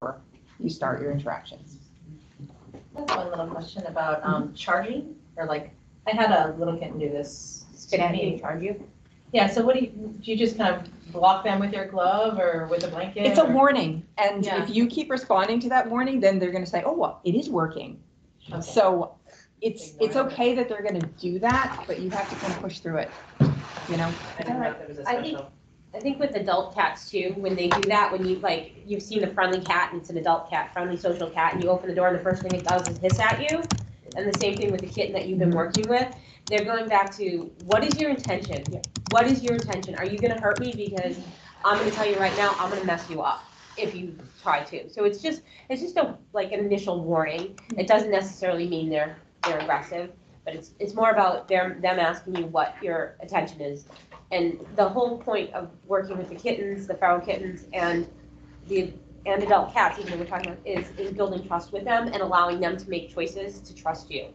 before you start your interactions. That's one little question about charging, or like, I had a little kitten do this. Can he charge you? Yeah, so do you just kind of block them with your glove or with a blanket? It's a warning, and Yeah. if you keep responding to that warning, then they're gonna say, oh, well, it is working. Okay. So it's okay that they're gonna do that, but you have to kind of push through it, you know? I didn't know if there was a special. I think with adult cats too, when they do that, when you've seen a friendly cat and it's an adult cat, friendly social cat, and you open the door and the first thing it does is hiss at you, and the same thing with the kitten that you've been working with, they're going back to, what is your intention? What is your intention? Are you gonna hurt me? Because I'm gonna tell you right now, I'm gonna mess you up if you try to. So it's just like an initial warning. It doesn't necessarily mean they're aggressive, but it's more about them asking you what your attention is. And the whole point of working with the kittens, the feral kittens, and adult cats, even though we're talking about, is building trust with them and allowing them to make choices to trust you.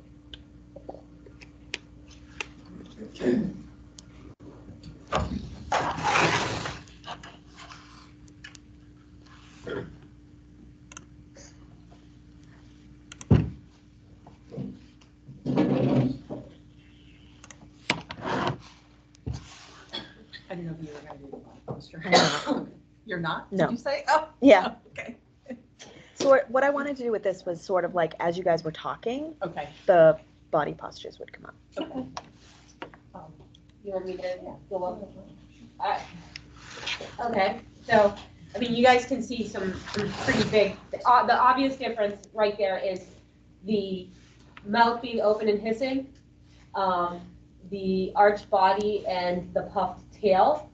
I didn't know if you were gonna do the poster. You're not? No. Did you say? Oh. Yeah. Okay. So what I wanted to do with this was sort of like, as you guys were talking, Okay. the body postures would come up. Okay. You want me to go up? Okay, so, I mean, you guys can see some pretty big, the obvious difference right there is the mouth being open and hissing, the arched body and the puffed tail.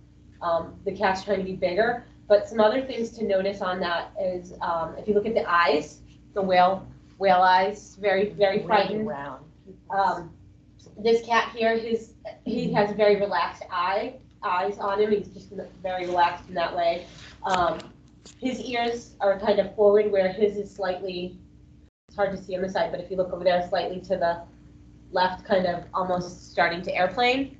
The cat's trying to be bigger, but some other things to notice on that is, if you look at the eyes, the whale eyes, very, very frightened. This cat here, he has very relaxed eyes on him. He's just very relaxed in that way. His ears are kind of forward, where his is slightly, it's hard to see on the side, but if you look over there, slightly to the left, kind of almost starting to airplane.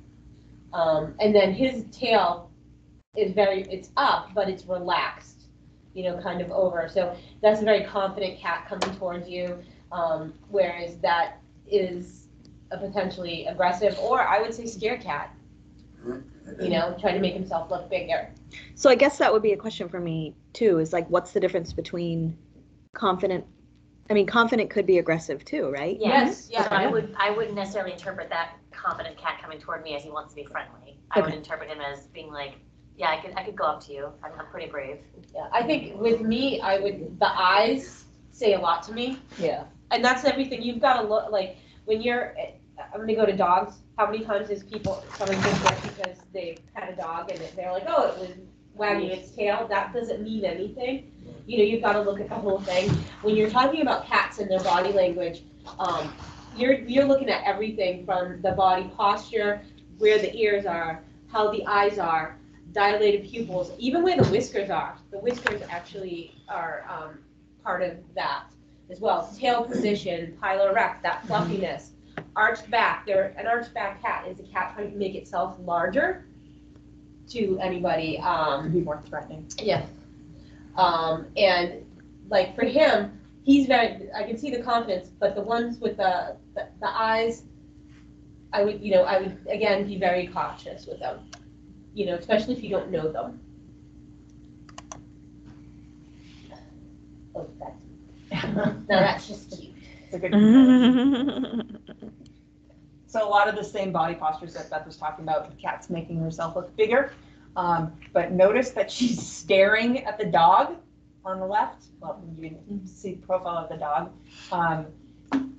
And then his tail is it's up, but it's relaxed, kind of over. So that's a very confident cat coming towards you, whereas that is a potentially aggressive, or I would say scared cat, trying to make himself look bigger. So I guess that would be a question for me too, is like, what's the difference between confident? I mean, confident could be aggressive too, right? Yes. Yeah, but I wouldn't necessarily interpret that confident cat coming toward me as he wants to be friendly. I would interpret him as being like, yeah, I could go up to you. I'm pretty brave. Yeah, I think with me, the eyes say a lot to me. Yeah. And that's everything. You've got to look, like, when I'm gonna go to dogs. How many times is someone gets hurt because they had a dog and they're like, oh, it was wagging its tail? That doesn't mean anything. You've got to look at the whole thing. When you're talking about cats and their body language, you're looking at everything from the body posture, where the ears are, how the eyes are, dilated pupils, even where the whiskers are. The whiskers actually are part of that as well. Tail position, piloerect, that fluffiness. Arched back. An arched back cat is a cat trying to make itself larger to anybody. To be more threatening. Yeah. And like for him, I can see the confidence, but the ones with the eyes, I would again be very cautious with them, especially if you don't know them. Oh, no, that's just cute. It's a good comparison. So a lot of the same body postures that Beth was talking about, the cat's making herself look bigger. But notice that she's staring at the dog on the left. Well, you can see the profile of the dog.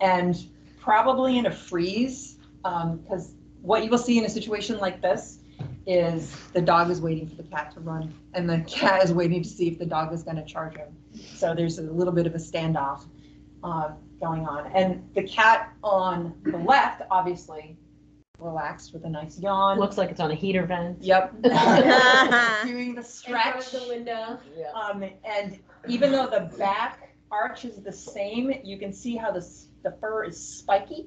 And probably in a freeze, because what you will see in a situation like this is the dog is waiting for the cat to run, and the cat is waiting to see if the dog is going to charge him. So there's a little bit of a standoff going on. And the cat on the left, obviously, relaxed with a nice yawn. Looks like it's on a heater vent. Yep. Doing the stretch. In front of the window. Yeah. And even though the back arch is the same, you can see how the fur is spiky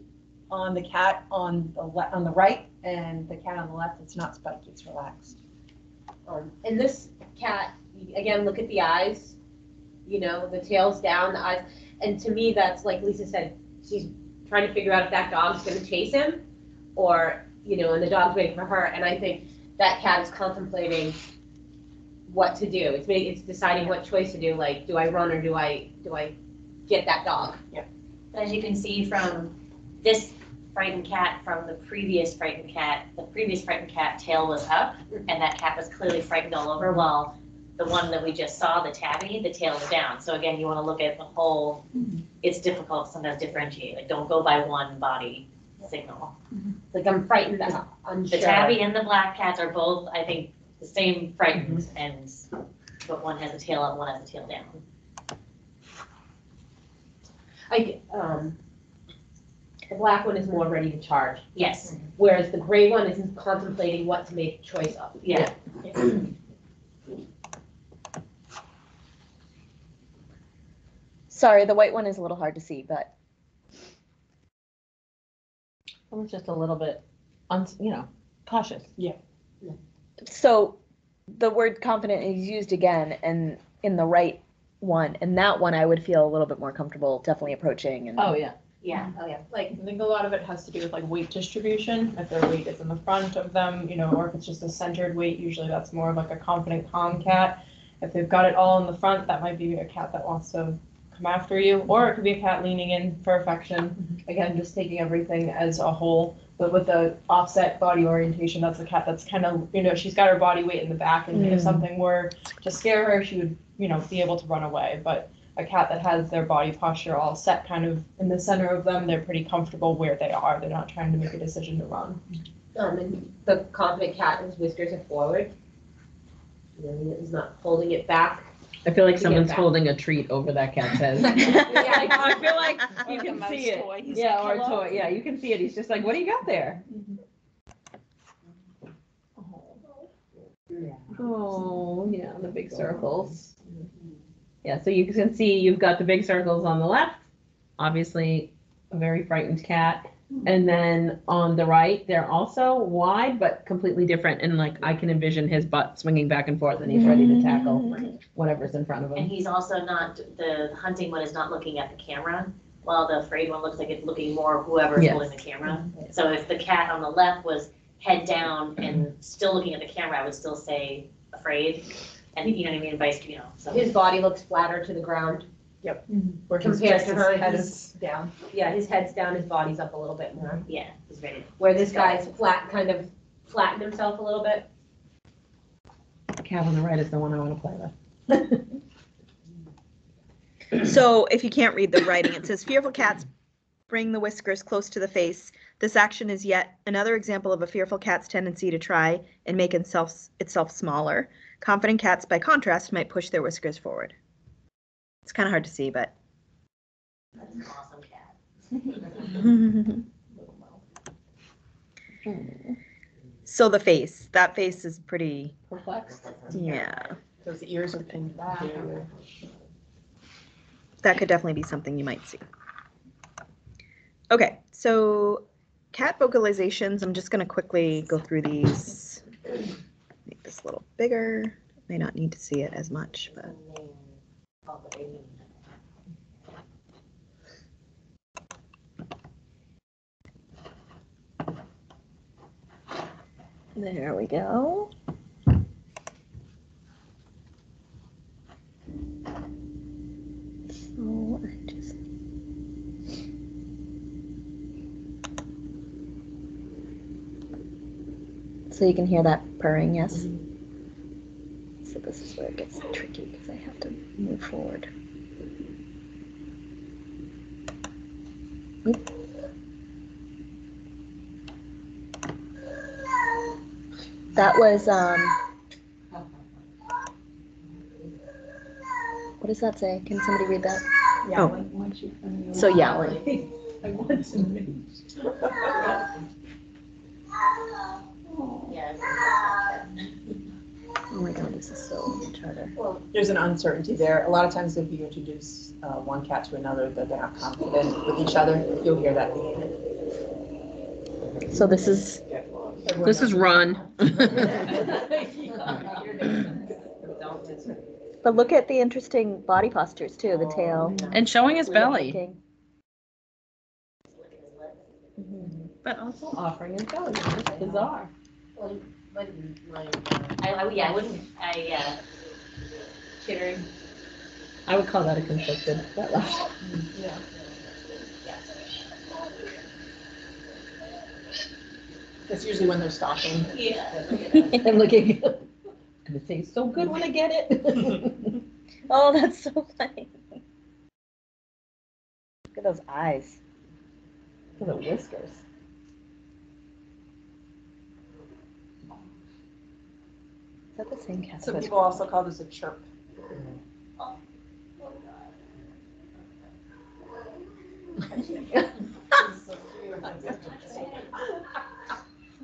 on the cat on the right, and the cat on the left, it's not spiky, it's relaxed. And this cat, again, look at the eyes. you know, the tail's down, the eyes, and to me, that's like Lisa said, she's trying to figure out if that dog's gonna chase him, or, you know, and the dog's waiting for her, and I think that cat is contemplating what to do. It's deciding what choice to do, like, do I run or do I get that dog? As you can see from this frightened cat, from the previous frightened cat tail was up, and that cat was clearly frightened all over, while the one that we just saw, the tabby, the tail was down. So again, you wanna look at the whole, it's difficult to sometimes differentiate, like, don't go by one body signal. Like, I'm frightened, I'm The sure. tabby and the black cats are both, I think, the same frightened, but one has a tail up, one has a tail down. The black one is more ready to charge, Yes, whereas the gray one is contemplating what to make choice of. yeah. Sorry, the white one is a little hard to see, but Well, it's just a little bit, cautious. so the word confident is used again and in the right one, and that one I would feel a little bit more comfortable definitely approaching and Oh, yeah. Yeah, Oh, yeah. Like, I think a lot of it has to do with like weight distribution, if their weight is in the front of them, or if it's just a centered weight, usually that's more of like a confident, calm cat. If they've got it all in the front, that might be a cat that wants to come after you, or it could be a cat leaning in for affection. Again, just taking everything as a whole, but with the offset body orientation, that's a cat that's kind of, she's got her body weight in the back, and if something were to scare her, she would, be able to run away. But a cat that has their body posture all set kind of in the center of them, they're pretty comfortable where they are. They're not trying to make a decision to run. And the confident cat, his whiskers are forward. He's not holding it back. I feel like To get someone's back. holding a treat over that cat's head. Yeah, I feel like you Like a can mouse see it. toy. He's Yeah, like, or a "Hello?" toy. Yeah, you can see it. He's just like, what do you got there? Oh, yeah, the big circles. Yeah, so you can see you've got the big circles on the left, obviously a very frightened cat. And then on the right, they're also wide, but completely different. And like, I can envision his butt swinging back and forth and he's ready to tackle whatever's in front of and him. he's also not, the hunting one is not looking at the camera, while the afraid one looks like it's looking more whoever's Yes. holding the camera. So if the cat on the left was head down and still looking at the camera, I would still say afraid. And you know what I mean, vice, so. His body looks flatter to the ground. Where he's Compared just to his her, head he's- is down. Yeah, his head's down, his body's up a little bit more. Yeah, he's ready. Where this guy's kind of flattened himself a little bit. The cat on the right is the one I want to play with. So if you can't read the writing, it says fearful cats bring the whiskers close to the face. This action is yet another example of a fearful cat's tendency to try and make itself smaller. Confident cats, by contrast, might push their whiskers forward. It's kind of hard to see, but. That's an awesome cat. So the face, that face is pretty, Perplexed? yeah. Those ears are pinned back. That could definitely be something you might see. Okay, so cat vocalizations, I'm just gonna quickly go through these. Make this a little bigger. May not need to see it as much, but. There we go. So I just. So you can hear that purring, yes? So this is where it gets tricky because I have to move forward. Oop. That was, what does that say? Can somebody read that? Yowling once you find So yowling. I want to move. Yeah. Oh my god, this is so much harder. There's an uncertainty there. A lot of times if you introduce one cat to another that they're not confident with each other, you'll hear that behavior. So this is, This is run. But look at the interesting body postures too, the tail. And showing his belly, looking. but also offering his belly. It's bizarre. I wouldn't, Chittering. I would call that a conflicted. That laugh. Yeah. That's usually when they're stalking. yeah. I'm looking. And it tastes so good when I get it. Oh, that's so funny. Look at those eyes. Look at the whiskers. Is that the same cat? Some people also call this a chirp.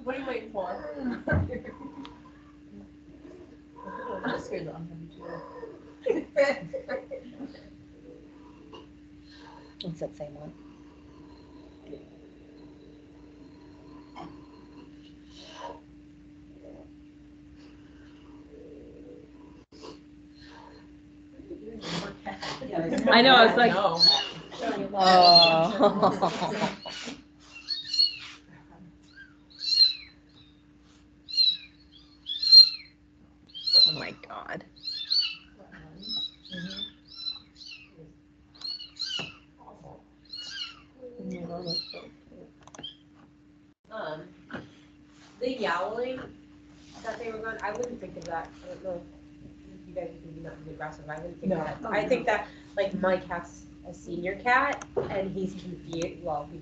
What are you waiting for? Whiskers on him too. It's that same one. I know, I was like, No. Oh. Oh my God. The yowling that they were going, I wouldn't think of that. I don't know if you guys would be not be aggressive. I wouldn't think of that. I think that, like, my cat's a senior cat, and he's confused. Well, we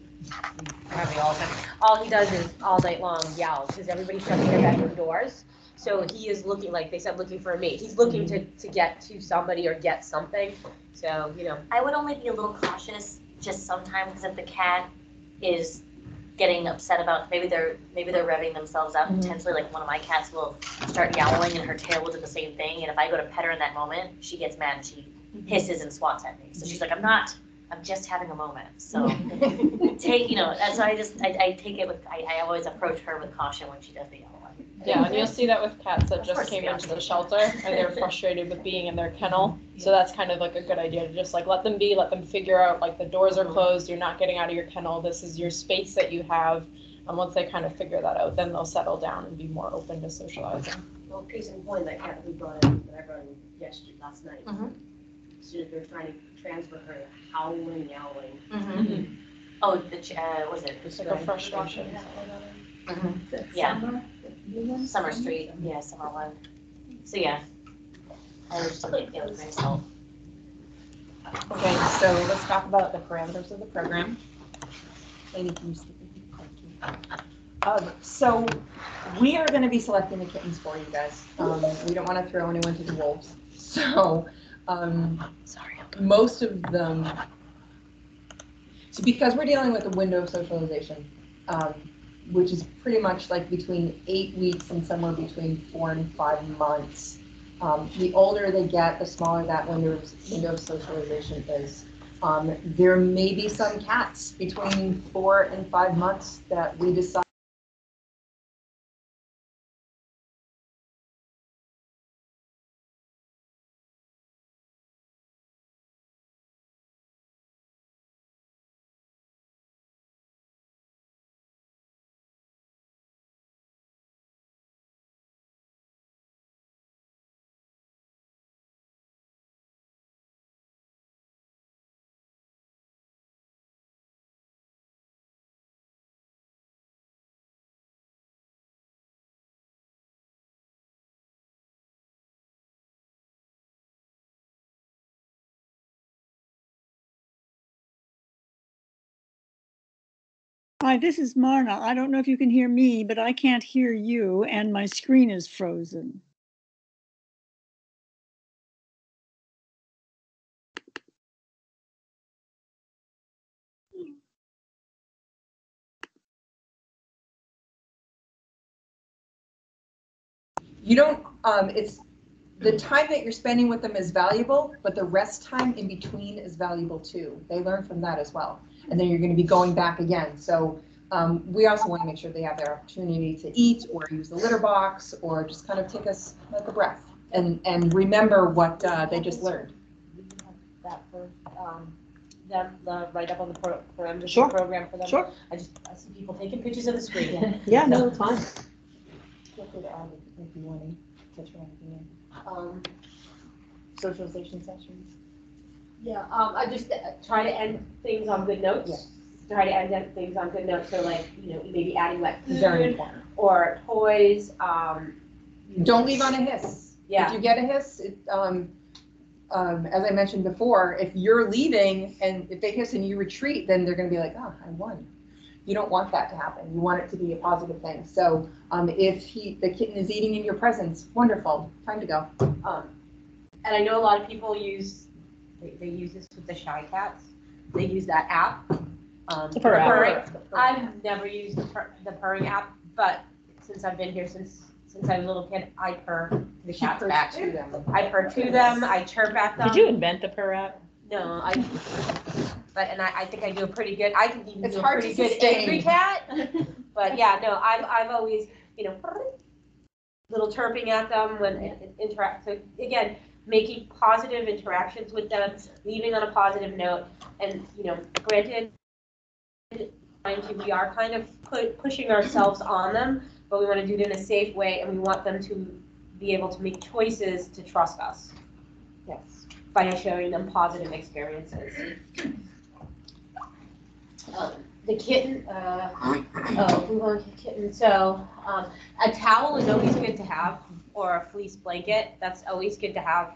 have it all the time. All he does is all night long yowl because everybody's shutting their bedroom doors. So he is looking, like they said, looking for a mate. He's looking to get to somebody or get something. So, you know. I would only be a little cautious just sometimes because if the cat is getting upset about, maybe they're revving themselves up intensely, like one of my cats will start yowling and her tail will do the same thing, and if I go to pet her in that moment, she gets mad and she hisses and swats at me. So she's like, I'm just having a moment. So take, that's why I take it with, I always approach her with caution when she does the yowling. Yeah, and you'll see that with cats that Of just course, came yeah. into the shelter and they're frustrated with being in their kennel. So that's kind of like a good idea to just like let them be, let them figure out like the doors are closed, you're not getting out of your kennel, this is your space that you have. And once they kind of figure that out, then they'll settle down and be more open to socializing. Well, case in point, that cat we brought in, that I brought in last night. Mhm. As soon as they were trying to transfer her, howling, yowling. Oh, was it? It's like a frustration. Yeah. Summer Street, yeah, Summer One. So yeah. I was just like, it was nice help. Okay, so let's talk about the parameters of the program. Amy, can you speak? Thank you. So we are going to be selecting the kittens for you guys. We don't want to throw anyone to the wolves. So most of them, so because we're dealing with a window of socialization, which is pretty much like between 8 weeks and somewhere between 4 and 5 months. The older they get, the smaller that window of socialization is. There may be some cats between 4 and 5 months that we decide Hi, this is Marna. I don't know if you can hear me, but I can't hear you and my screen is frozen. you don't, it's, the time that you're spending with them is valuable, but the rest time in between is valuable too. They learn from that as well. And then you're going to be going back again. So we also want to make sure they have their opportunity to eat or use the litter box or just kind of take us like a breath. and remember what they just learned. That for, them, the write up on the parameters Sure. program for them. Sure. I see people taking pictures of the screen. Yeah, no, it's fine. Feel free to add if you want to touch on anything. Socialization sessions. Yeah, I just try to end things on good notes. Yeah. Try to end things on good notes, so like, you know, maybe adding wet Very food important. or toys, Don't leave on a hiss. Yeah. If you get a hiss, as I mentioned before, if you're leaving and if they hiss and you retreat, then they're going to be like, oh, I won. You don't want that to happen. You want it to be a positive thing. So if the kitten is eating in your presence, wonderful, time to go. and I know a lot of people they use this with the shy cats. They use that app. The purr app. purring. I've never used the purring app, but since I've been here since I was a little kid, I purr to the cats back. To them. I purr to them, I chirp at them. Did you invent the purr app? No, I think I do a pretty good, I can even It's do a hard pretty to good sustain. angry cat. But yeah, no, I've always, you know, little chirping at them when it interact. So again, making positive interactions with them, leaving on a positive note, and you know, granted, we are kind of pushing ourselves on them, but we want to do it in a safe way, and we want them to be able to make choices to trust us. Yes. By showing them positive experiences. The kitten, we want a kitten. So a towel is always good to have, or a fleece blanket. That's always good to have.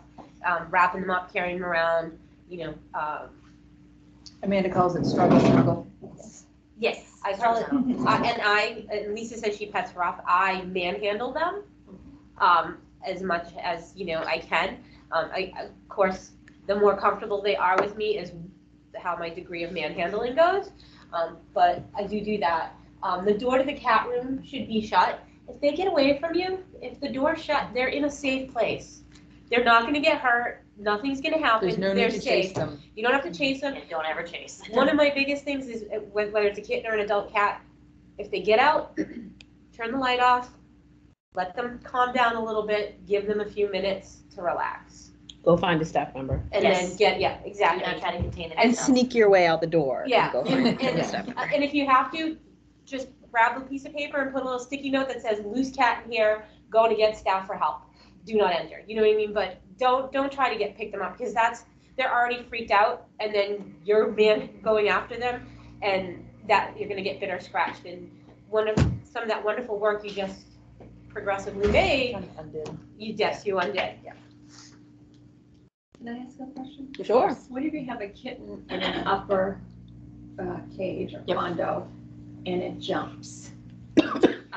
Wrapping them up, carrying them around. You know. Amanda calls it struggle. Yes, I call it. And Lisa says she pets rough. I manhandle them as much as I can. Of course, the more comfortable they are with me is how my degree of manhandling goes. But I do that. The door to the cat room should be shut. If they get away from you, if the door's shut, they're in a safe place. They're not going to get hurt. Nothing's going to happen. There's no They're need to safe. chase them. You don't have to chase them. And don't ever chase. One of my biggest things is whether it's a kitten or an adult cat, if they get out, turn the light off, let them calm down a little bit, give them a few minutes to relax. Go find a staff member. And Yes. then Do exactly. not try to contain it. And yourself. sneak your way out the door. Yeah, And go and, find and, stuff. and if you have to, just grab a piece of paper and put a little sticky note that says loose cat in here, going to get staff for help. Do not enter. You know what I mean? But don't try to pick them up, because they're already freaked out, and then you're going after them, and that you're gonna get bit or scratched. And some of that wonderful work you just progressively made, you undid. Yeah. Can I ask a question? Sure. What if you have a kitten in an upper cage or condo and it jumps?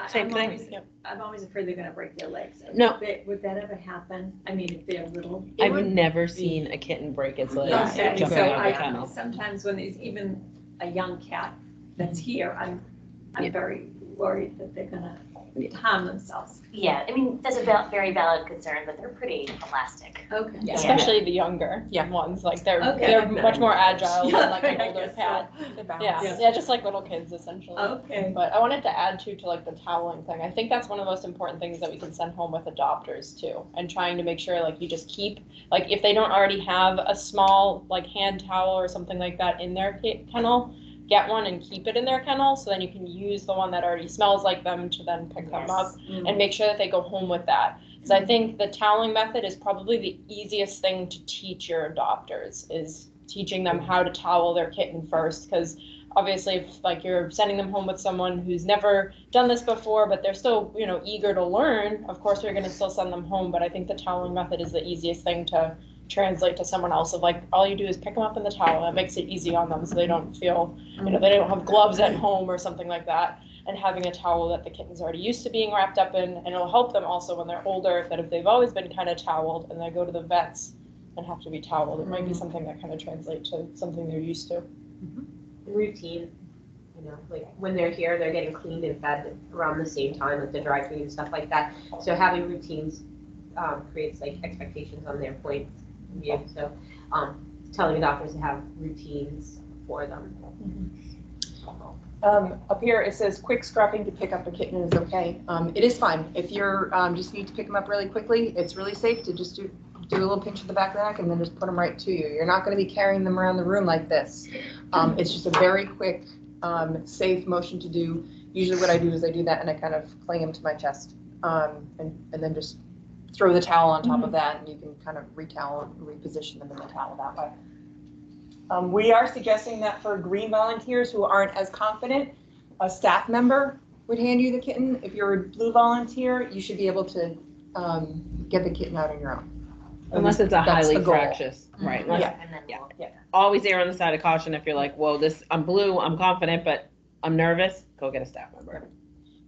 Same thing. I'm always afraid they're gonna break their legs. No. Would that ever happen? I mean, if they're little. I've never seen a kitten break its leg Okay, jumping so out of a kennel. sometimes when there's even a young cat that's here, I'm very worried that they're gonna harm themselves. Yeah, I mean, that's a very valid concern, but they're pretty elastic. Okay. Yeah. Especially the younger ones, like they're much more agile than like an older cat. Yeah, just like little kids essentially. Okay. But I wanted to add too to like the toweling thing. I think that's one of the most important things that we can send home with adopters too, and trying to make sure like you just keep, like if they don't already have a small like hand towel or something like that in their kennel, get one and keep it in their kennel, so then you can use the one that already smells like them to then pick them up and make sure that they go home with that. Because I think the toweling method is probably the easiest thing to teach your adopters, is teaching them how to towel their kitten first. Because obviously if like you're sending them home with someone who's never done this before, but they're still eager to learn, of course we're going to still send them home. But I think the toweling method is the easiest thing to translate to someone else, of like all you do is pick them up in the towel. It makes it easy on them, so they don't feel they don't have gloves at home or something like that, and having a towel that the kitten's already used to being wrapped up in. And it'll help them also when they're older, that if they've always been kind of toweled and they go to the vets and have to be toweled, it might be something that kind of translates to something they're used to. Routine, like when they're here, they're getting cleaned and fed around the same time, like the dry food and stuff like that. So having routines creates like expectations on their point of view. So telling adopters to have routines for them. Up here, it says quick scruffing to pick up a kitten is okay. It is fine. If you're, just need to pick them up really quickly, it's really safe to just do a little pinch at the back of the neck and then just put them right to you. You're not gonna be carrying them around the room like this. It's just a very quick, safe motion to do. Usually what I do is I do that and I kind of cling them to my chest. And then just throw the towel on top of that and you can kind of retowel and reposition them in the towel that way. We are suggesting that for green volunteers who aren't as confident, a staff member would hand you the kitten. If you're a blue volunteer, you should be able to get the kitten out on your own. Unless it's a That's highly the goal. fractious, right? Unless- Yeah. And then Yeah. we'll- Always err on the side of caution if you're like, whoa, I'm blue, I'm confident, but I'm nervous, go get a staff member.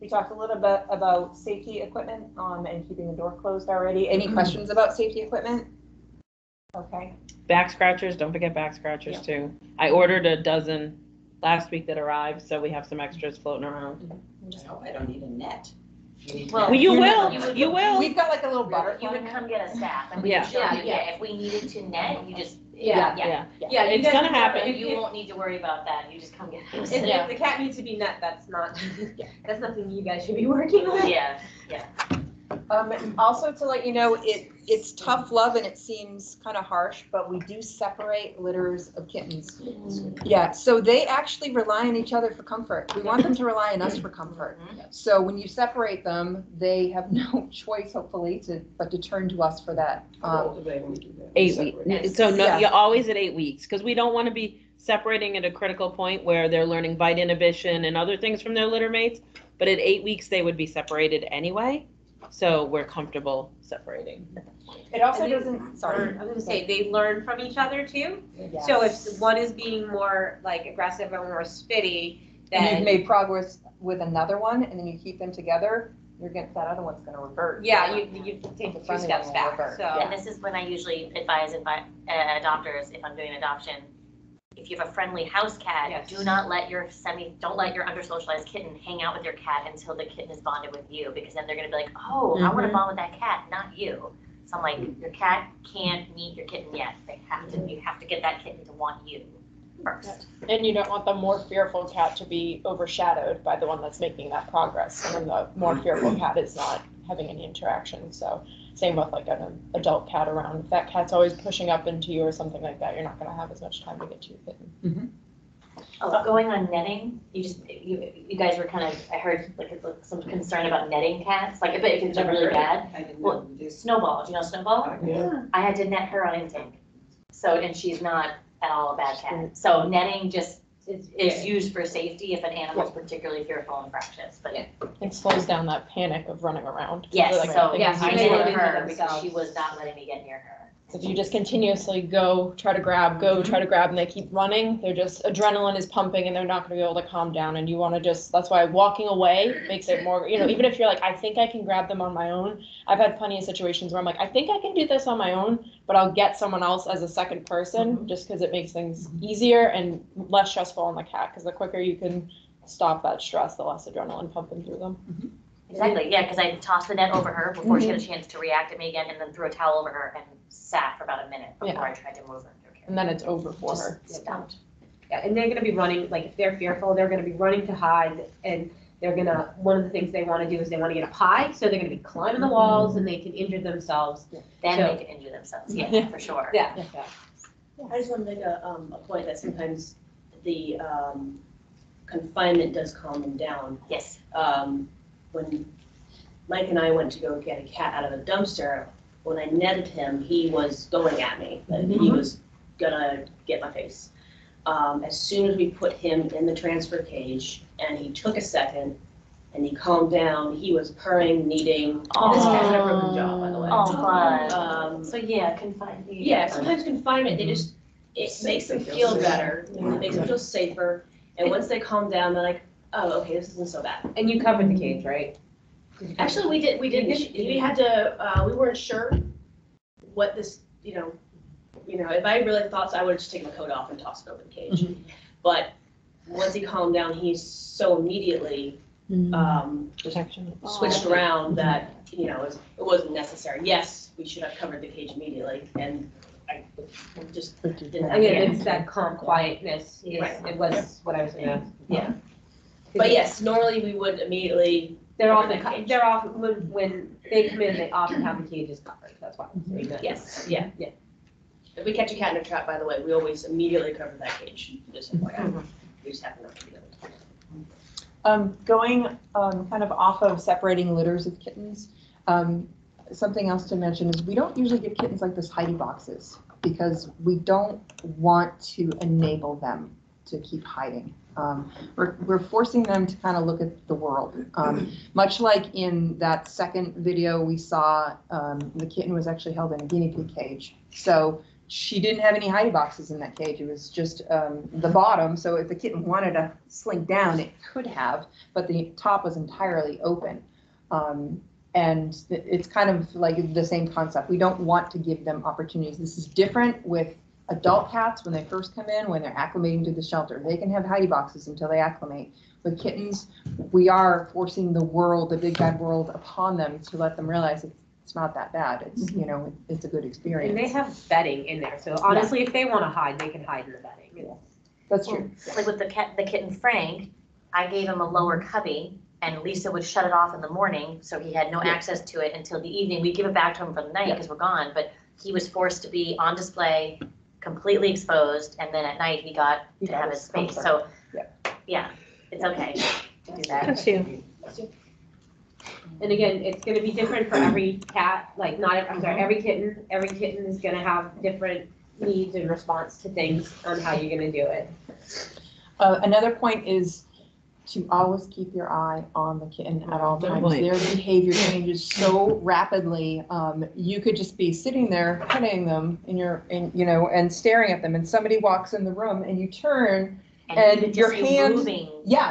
We talked a little bit about safety equipment and keeping the door closed already. Any questions about safety equipment? Okay. Back scratchers, don't forget back scratchers too. I ordered a dozen last week that arrived, so we have some extras floating around. Just hope I don't need a net. Well, Well, you You're will, not- you will. We've got like a little butterfly. You would come get a staff and we Yeah. would show you, Yeah. if we needed to net, you just, Yeah. yeah. Yeah, you It's guys gonna can- happen. You won't need to worry about that, you just come get us. If the cat needs to be net, that's not, that's nothing you guys should be working with. Yeah, Also to let you know, it's tough love and it seems kind of harsh, but we do separate litters of kittens. Yeah, so they actually rely on each other for comfort. We want them to rely on us for comfort. So when you separate them, they have no choice, hopefully, but to turn to us for that. 8 weeks. So no, Yeah. you're always at 8 weeks, because we don't want to be separating at a critical point where they're learning bite inhibition and other things from their litter mates. But at 8 weeks, they would be separated anyway. So we're comfortable separating. It also And they- doesn't, sorry. I was gonna say, they learn from each other too. Yes. So if one is being more like aggressive or more spitty, And you've then, made progress with another one, and then you keep them together, that other one's gonna revert. yeah, you take The 2 friendly steps one will back, revert. so. and this is when I usually advise adopters, if I'm doing adoption, if you have a friendly house cat, Yes. do not let don't let your under-socialized kitten hang out with your cat until the kitten is bonded with you, because then they're gonna be like, oh, I wanna bond with that cat, not you. So I'm like, your cat can't meet your kitten yet, you have to get that kitten to want you first. And you don't want the more fearful cat to be overshadowed by the one that's making that progress, and then the more fearful cat is not having any interaction. So same with like an adult cat around. If that cat's always pushing up into you or something like that, you're not gonna have as much time to get to your kitten. Oh, going on netting, you guys were kind of, I heard like some concern about netting cats, like if it's really bad. I didn't Well, know this. Snowball, do you know Snowball? Yeah. I had to net her on intake. So, and she's not at all a bad cat. So netting just is used for safety if an animal's particularly fearful and fractious, but It slows down that panic of running around. yes, Like, so Yes, I you netted netted her her because she themselves. was not letting me get near her. If you just continuously go, try to grab, and they keep running, they're just, adrenaline is pumping and they're not gonna be able to calm down, and you wanna just, that's why walking away makes it more, even if you're like, I think I can grab them on my own. I've had plenty of situations where I'm like, I think I can do this on my own, but I'll get someone else as a second person, just cause it makes things easier and less stressful on the cat, cause the quicker you can stop that stress, the less adrenaline pumping through them. Exactly, yeah, because I tossed the net over her before she had a chance to react at me again, and then threw a towel over her and sat for about a minute before I tried to move her. And then it's over for Just her. stopped. Yeah, and they're gonna be running, like, if they're fearful, they're gonna be running to hide, and they're gonna, one of the things they wanna do is they wanna get a pie, so they're gonna be climbing the walls, and they can injure themselves. Then So- they can injure themselves, yeah, for sure. Yeah. I just want to make a point that sometimes the confinement does calm them down. Yes, When Mike and I went to go get a cat out of the dumpster, when I netted him, he was going at me, and he was gonna get my face. As soon as we put him in the transfer cage, and he took a second, and he calmed down, he was purring, kneading. This cat had a broken jaw, by the way. oh, fun. So Yeah, confine. yeah, sometimes confinement, it makes them feel better, it makes them feel safer, and once they calm down, they're like, oh, okay, this isn't so bad. And you covered the cage, right? Actually, we didn't, we had to, we weren't sure what this, if I really thought so, I would've just taken the coat off and tossed it over the cage. But once he calmed down, he so immediately, Protection. switched around that, it wasn't necessary. Yes, we should have covered the cage immediately, and It just didn't Again, happen. it's that calm quietness, Right. it was what I was gonna. Yeah. But yes, normally we would immediately, They're Cover often, that cage. they're often, when they come in, they often have the cages covered, that's why I'm saying that. yes, yeah. Yeah. If we catch a cat in a trap, by the way, we always immediately cover that cage, just FYI. We just happen not to do that. Going kind of off of separating litters of kittens, something else to mention is we don't usually give kittens like this hidey boxes because we don't want to enable them to keep hiding. We're forcing them to kind of look at the world. Much like in that second video we saw, the kitten was actually held in a guinea pig cage. So she didn't have any hidey boxes in that cage. It was just the bottom. So if the kitten wanted to slink down, it could have, but the top was entirely open. And it's kind of like the same concept. We don't want to give them opportunities. This is different with adult cats when they first come in, when they're acclimating to the shelter. They can have hidey boxes until they acclimate. With kittens, we are forcing the world, the big bad world, upon them to let them realize it's not that bad. It's, you know, it's a good experience. And they have bedding in there, so honestly, if they wanna hide, they can hide in the bedding. That's true. Like with the kitten Frank, I gave him a lower cubby and Lisa would shut it off in the morning, so he had no access to it until the evening. We'd give it back to him for the night because we're gone, but he was forced to be on display, completely exposed, and then at night he got to have his space. So, yeah, it's okay to do that. That's you. And again, it's gonna be different for every cat, like not, I'm sorry, every kitten is gonna have different needs and response to things on how you're gonna do it. Another point is to always keep your eye on the kitten at all times. Their behavior changes so rapidly. You could just be sitting there petting them and staring at them, and somebody walks in the room and you turn and you your just see hand, moving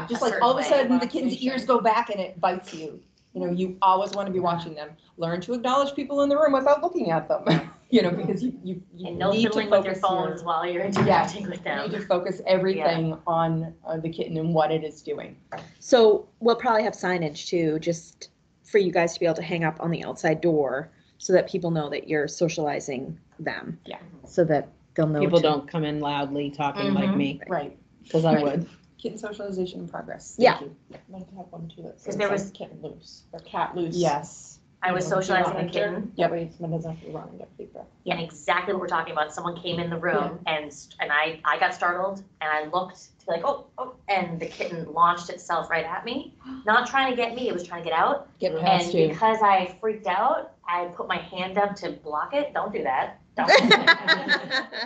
just a like all of a certain way. sudden the kitten's ears go back and it bites you. You know, you always want to be watching them. Learn to acknowledge people in the room without looking at them. Because you And no need to fiddling with your focus phones while you're interacting with you them. need to focus everything on the kitten and what it is doing. So we'll probably have signage too, just for you guys to be able to hang up on the outside door so that people know that you're socializing them. Yeah. So that they'll know. People to- don't come in loudly talking like me, Right. because I Right. would. Kitten socialization in progress. Yeah. Thank you. I'd like to have one too that 'Cause says there like was- kitten loose or cat loose. Yes. I was You know, do socializing not a enter. kitten, That way someone doesn't have to run and get feedback. and exactly what we're talking about, someone came in the room and I got startled and I looked to be like, oh, and the kitten launched itself right at me, not trying to get me, it was trying to get out. Get And past you. because I freaked out, I put my hand up to block it, don't do that, don't.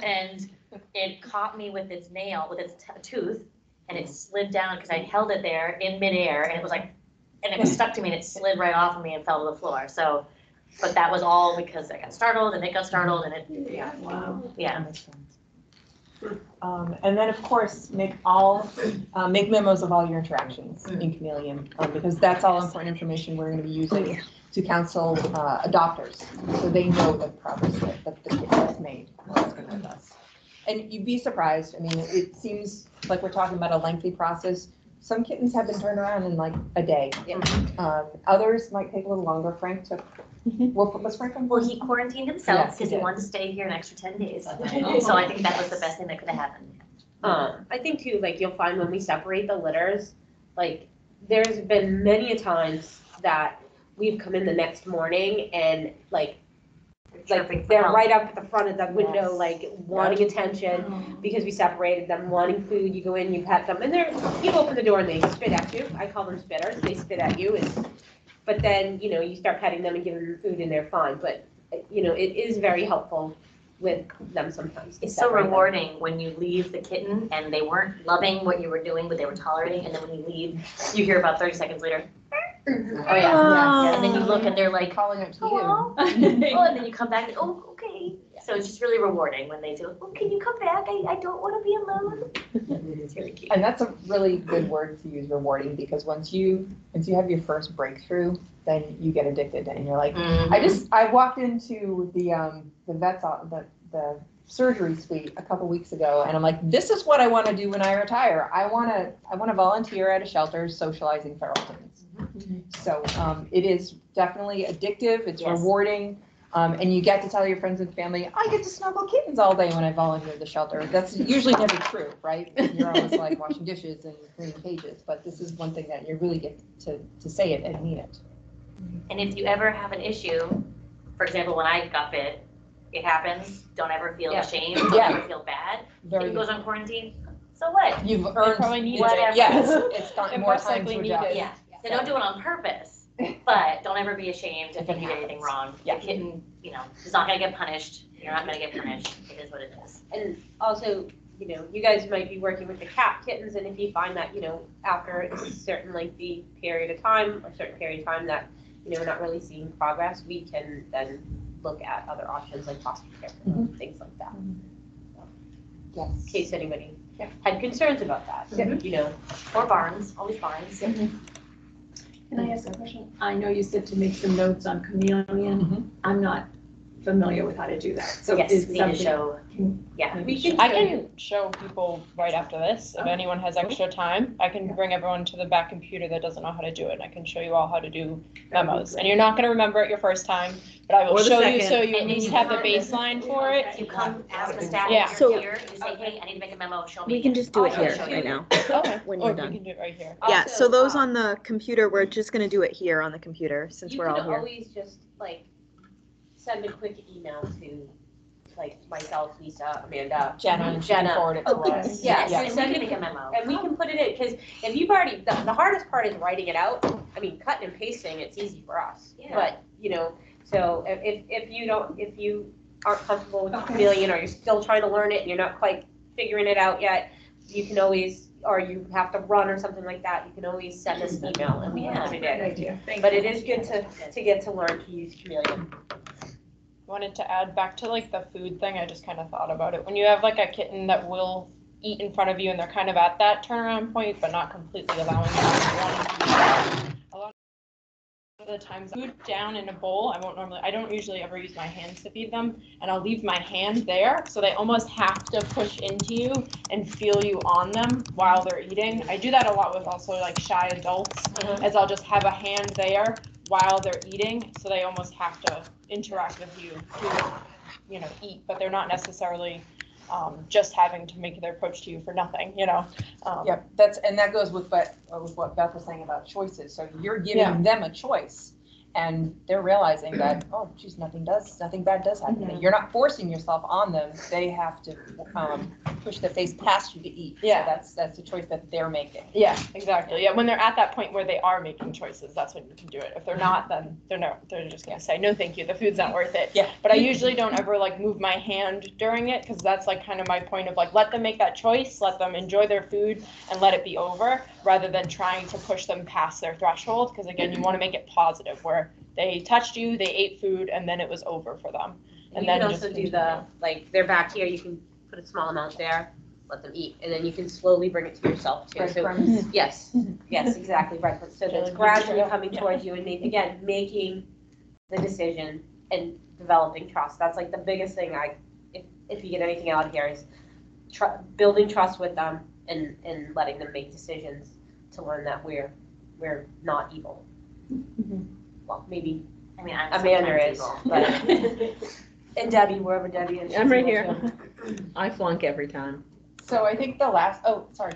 And it caught me with its nail, with its tooth, and it slid down, because I held it there in midair, and it was like, and it was stuck to me, and it slid right off of me and fell to the floor, so, but that was all because I got startled, and it got startled, and it, yeah, Wow. yeah. And then, of course, make memos of all your interactions in Chameleon, because that's all important information we're gonna be using to counsel adopters, so they know the progress that the kitten has made while it's been with us. And you'd be surprised, I mean, it seems like we're talking about a lengthy process. Some kittens have been turned around in like a day. Others might take a little longer. Frank took, was Frank on Well, board? he quarantined himself, Yes, he because he did. wanted to stay here an extra 10 days, so I think that was the best thing that could have happened. I think too, like you'll find when we separate the litters, like there's been many a times that we've come in the next morning and like Chirping for they're help. right up at the front of the window, Yes. like wanting attention because we separated them, wanting food. You go in, you pet them, and you open the door and they spit at you. I call them spitters. They spit at you, but then you start petting them and giving them food and they're fine. But it is very helpful with them sometimes. to It's so separate them. rewarding when you leave the kitten and they weren't loving what you were doing, but they were tolerating, and then when you leave, you hear about 30 seconds later, Oh yeah. and then you look and they're like, Calling out to you. hello? Oh, and then you come back and, oh, okay. So it's just really rewarding when they say, oh, can you come back? I don't want to be alone. It's really cute. And that's a really good word to use, rewarding, because once you have your first breakthrough, then you get addicted and you're like, I walked into the vet's the surgery suite a couple weeks ago, and I'm like, this is what I want to do when I retire. I want to volunteer at a shelter socializing feral kittens. So it is definitely addictive. It's Yes. rewarding. And you get to tell your friends and family, I get to snuggle kittens all day when I volunteer at the shelter. That's usually never true, right? You're always like washing dishes and cleaning cages, but this is one thing that you really get to say it and mean it. And if you ever have an issue, for example, when I got bit, it happens, don't ever feel Yeah. ashamed, don't Yeah. ever feel bad. Very Kitten goes on quarantine, so what? You've earned probably needed it. Yes, it's got It more most time to likely adjust. needed. Yeah, so don't do it on purpose, but don't ever be ashamed if If you it did anything happens. wrong. Yeah. The kitten, is not gonna get punished, you're not gonna get punished, it is what it is. And also, you guys might be working with the cat kittens, and if you find that, after a certain lengthy period of time, or certain period of time that, we're not really seeing progress, we can then look at other options like foster care, things like that. Yes. In case anybody had concerns about that, Or barns, always barns. Can I ask a question? I know you said to make some notes on chameleon. I'm not familiar with how to do that. So Yes, is we need to something- show, yeah. we can. I can show people right after this, if anyone has extra time. I can bring everyone to the back computer that doesn't know how to do it, and I can show you all how to do memos. And you're not gonna remember it your first time, but I will Or the show you second. so you at And least you have the can- baseline for it. You come ask the staff Yeah. if So- you're here, you say, hey, I need to make a memo, show me. We can just do it I'll here show you. right now. Okay. When Or you're we done. can do it right here. Yeah, Also, so those on the computer, we're just gonna do it here on the computer since You we're all could here. always just send a quick email to myself, Lisa, Amanda, Jenna, and she can Jenna. forward it to us. Yeah, Yes, so and send we can it- make a memo. and we can put it in, because if you've already, the hardest part is writing it out. I mean, cutting and pasting, it's easy for us. Yeah. But, so if you aren't comfortable with the chameleon, or you're still trying to learn it and you're not quite figuring it out yet, you can always, or you have to run or something like that, you can always send us an email and we can put it Good in. idea. Thank But you. it is good to get to learn to use chameleon. Wanted to add back to the food thing, I just kind of thought about it. When you have a kitten that will eat in front of you and they're kind of at that turnaround point, but not completely allowing you to wanting to eat. A lot of the times, food down in a bowl, I don't usually ever use my hands to feed them, and I'll leave my hand there, so they almost have to push into you and feel you on them while they're eating. I do that a lot with also shy adults, as I'll just have a hand there while they're eating, so they almost have to interact with you to, eat, but they're not necessarily just having to make their approach to you for nothing, Yep, that goes with what Beth was saying about choices. So you're giving Yeah. them a choice, and they're realizing that, oh, geez, nothing bad does happen. You're not forcing yourself on them. They have to push their face past you to eat. Yeah. So that's the choice that they're making. Yeah, exactly. Yeah, when they're at that point where they are making choices, that's when you can do it. If they're not, then they're just gonna say, no, thank you, the food's not worth it. Yeah. But I usually don't ever move my hand during it, because that's kind of my point of let them make that choice, let them enjoy their food and let it be over, rather than trying to push them past their threshold, because again, you want to make it positive, where they touched you, they ate food, and then it was over for them. And And you can then also just do they're back here, you can put a small amount there, let them eat, and then you can slowly bring it to yourself too. So, yes, exactly, right. So that's gradually coming towards you and making the decision and developing trust. That's the biggest thing if you get anything out of here is building trust with them and letting them make decisions to learn that we're not evil. Well, maybe I mean, I'm Amanda sometimes is, evil. but, and Debbie, wherever Debbie is. I'm right she's here. evil too. I flunk every time. So I think sorry.